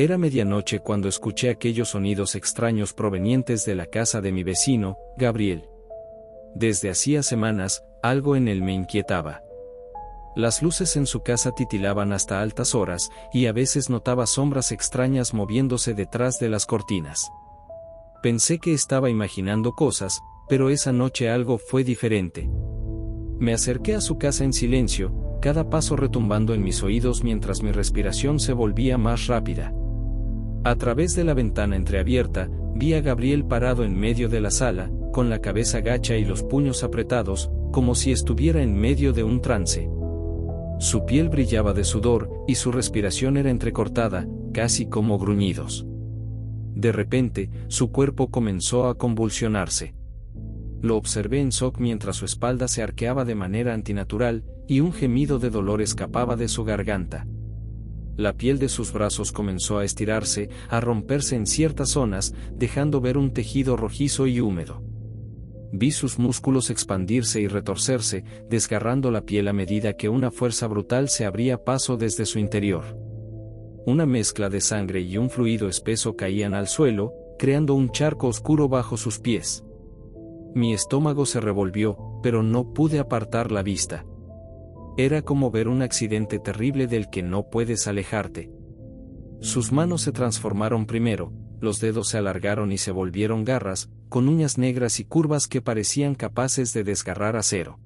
Era medianoche cuando escuché aquellos sonidos extraños provenientes de la casa de mi vecino, Gabriel. Desde hacía semanas, algo en él me inquietaba. Las luces en su casa titilaban hasta altas horas, y a veces notaba sombras extrañas moviéndose detrás de las cortinas. Pensé que estaba imaginando cosas, pero esa noche algo fue diferente. Me acerqué a su casa en silencio, cada paso retumbando en mis oídos mientras mi respiración se volvía más rápida. A través de la ventana entreabierta, vi a Gabriel parado en medio de la sala, con la cabeza gacha y los puños apretados, como si estuviera en medio de un trance. Su piel brillaba de sudor, y su respiración era entrecortada, casi como gruñidos. De repente, su cuerpo comenzó a convulsionarse. Lo observé en shock mientras su espalda se arqueaba de manera antinatural, y un gemido de dolor escapaba de su garganta. La piel de sus brazos comenzó a estirarse, a romperse en ciertas zonas, dejando ver un tejido rojizo y húmedo. Vi sus músculos expandirse y retorcerse, desgarrando la piel a medida que una fuerza brutal se abría paso desde su interior. Una mezcla de sangre y un fluido espeso caían al suelo, creando un charco oscuro bajo sus pies. Mi estómago se revolvió, pero no pude apartar la vista. Era como ver un accidente terrible del que no puedes alejarte. Sus manos se transformaron primero, los dedos se alargaron y se volvieron garras, con uñas negras y curvas que parecían capaces de desgarrar acero.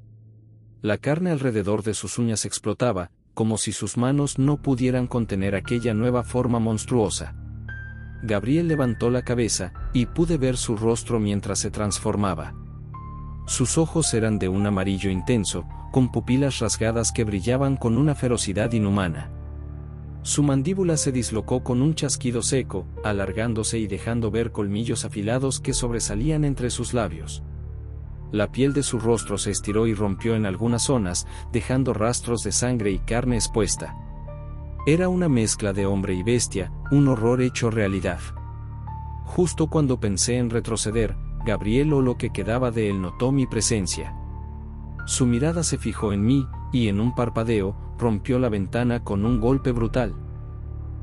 La carne alrededor de sus uñas explotaba, como si sus manos no pudieran contener aquella nueva forma monstruosa. Gabriel levantó la cabeza, y pude ver su rostro mientras se transformaba. Sus ojos eran de un amarillo intenso, con pupilas rasgadas que brillaban con una ferocidad inhumana. Su mandíbula se dislocó con un chasquido seco, alargándose y dejando ver colmillos afilados que sobresalían entre sus labios. La piel de su rostro se estiró y rompió en algunas zonas, dejando rastros de sangre y carne expuesta. Era una mezcla de hombre y bestia, un horror hecho realidad. Justo cuando pensé en retroceder, Gabriel o lo que quedaba de él notó mi presencia. Su mirada se fijó en mí, y en un parpadeo, rompió la ventana con un golpe brutal.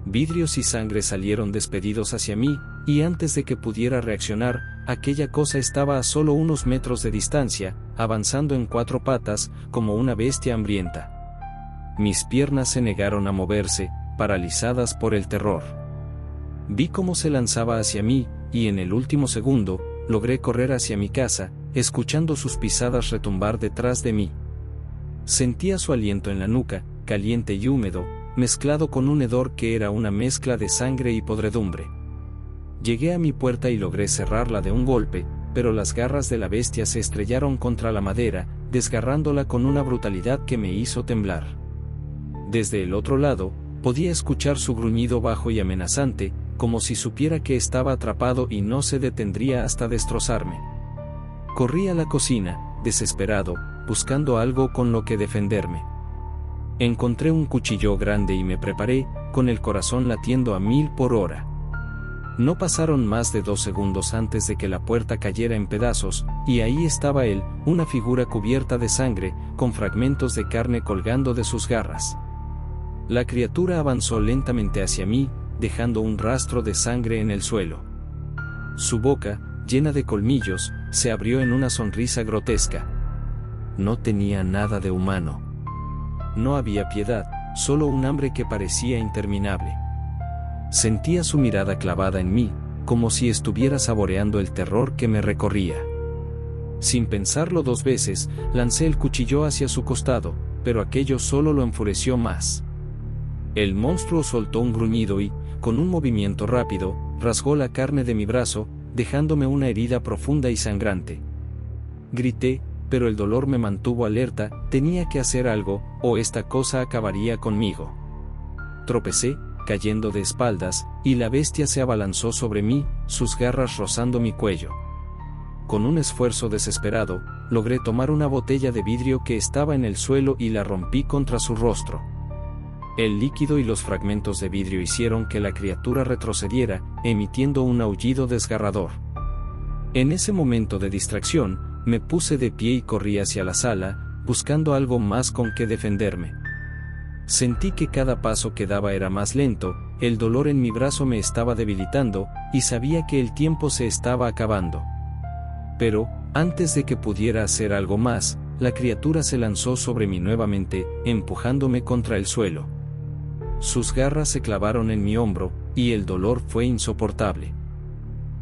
Vidrios y sangre salieron despedidos hacia mí, y antes de que pudiera reaccionar, aquella cosa estaba a solo unos metros de distancia, avanzando en 4 patas, como una bestia hambrienta. Mis piernas se negaron a moverse, paralizadas por el terror. Vi cómo se lanzaba hacia mí, y en el último segundo, logré correr hacia mi casa, escuchando sus pisadas retumbar detrás de mí. Sentía su aliento en la nuca, caliente y húmedo, mezclado con un hedor que era una mezcla de sangre y podredumbre. Llegué a mi puerta y logré cerrarla de un golpe, pero las garras de la bestia se estrellaron contra la madera, desgarrándola con una brutalidad que me hizo temblar. Desde el otro lado, podía escuchar su gruñido bajo y amenazante, como si supiera que estaba atrapado y no se detendría hasta destrozarme. Corrí a la cocina, desesperado, buscando algo con lo que defenderme. Encontré un cuchillo grande y me preparé, con el corazón latiendo a 1000 por hora. No pasaron más de 2 segundos antes de que la puerta cayera en pedazos, y ahí estaba él, una figura cubierta de sangre, con fragmentos de carne colgando de sus garras. La criatura avanzó lentamente hacia mí, dejando un rastro de sangre en el suelo. Su boca, llena de colmillos, se abrió en una sonrisa grotesca. No tenía nada de humano. No había piedad, solo un hambre que parecía interminable. Sentía su mirada clavada en mí, como si estuviera saboreando el terror que me recorría. Sin pensarlo 2 veces, lancé el cuchillo hacia su costado, pero aquello solo lo enfureció más. El monstruo soltó un gruñido y, con un movimiento rápido, rasgó la carne de mi brazo, dejándome una herida profunda y sangrante. Grité, pero el dolor me mantuvo alerta, tenía que hacer algo, o esta cosa acabaría conmigo. Tropecé, cayendo de espaldas, y la bestia se abalanzó sobre mí, sus garras rozando mi cuello. Con un esfuerzo desesperado, logré tomar una botella de vidrio que estaba en el suelo y la rompí contra su rostro. El líquido y los fragmentos de vidrio hicieron que la criatura retrocediera, emitiendo un aullido desgarrador. En ese momento de distracción, me puse de pie y corrí hacia la sala, buscando algo más con que defenderme. Sentí que cada paso que daba era más lento, el dolor en mi brazo me estaba debilitando, y sabía que el tiempo se estaba acabando. Pero, antes de que pudiera hacer algo más, la criatura se lanzó sobre mí nuevamente, empujándome contra el suelo. Sus garras se clavaron en mi hombro, y el dolor fue insoportable.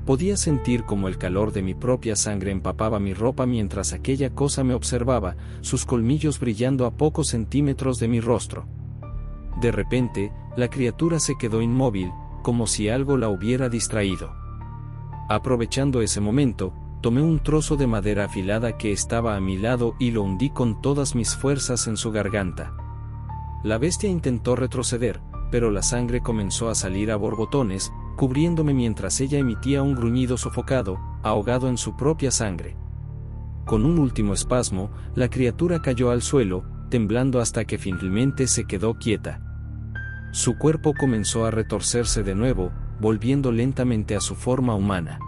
Podía sentir como el calor de mi propia sangre empapaba mi ropa mientras aquella cosa me observaba, sus colmillos brillando a pocos centímetros de mi rostro. De repente, la criatura se quedó inmóvil, como si algo la hubiera distraído. Aprovechando ese momento, tomé un trozo de madera afilada que estaba a mi lado y lo hundí con todas mis fuerzas en su garganta. La bestia intentó retroceder, pero la sangre comenzó a salir a borbotones, cubriéndome mientras ella emitía un gruñido sofocado, ahogado en su propia sangre. Con un último espasmo, la criatura cayó al suelo, temblando hasta que finalmente se quedó quieta. Su cuerpo comenzó a retorcerse de nuevo, volviendo lentamente a su forma humana.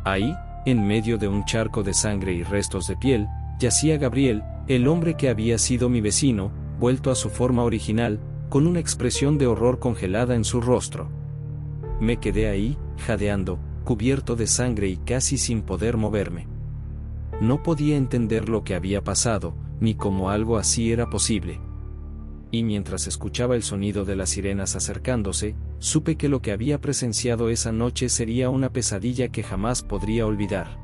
Ahí, en medio de un charco de sangre y restos de piel, yacía Gabriel, el hombre que había sido mi vecino, vuelto a su forma original, con una expresión de horror congelada en su rostro. Me quedé ahí, jadeando, cubierto de sangre y casi sin poder moverme. No podía entender lo que había pasado, ni cómo algo así era posible. Y mientras escuchaba el sonido de las sirenas acercándose, supe que lo que había presenciado esa noche sería una pesadilla que jamás podría olvidar.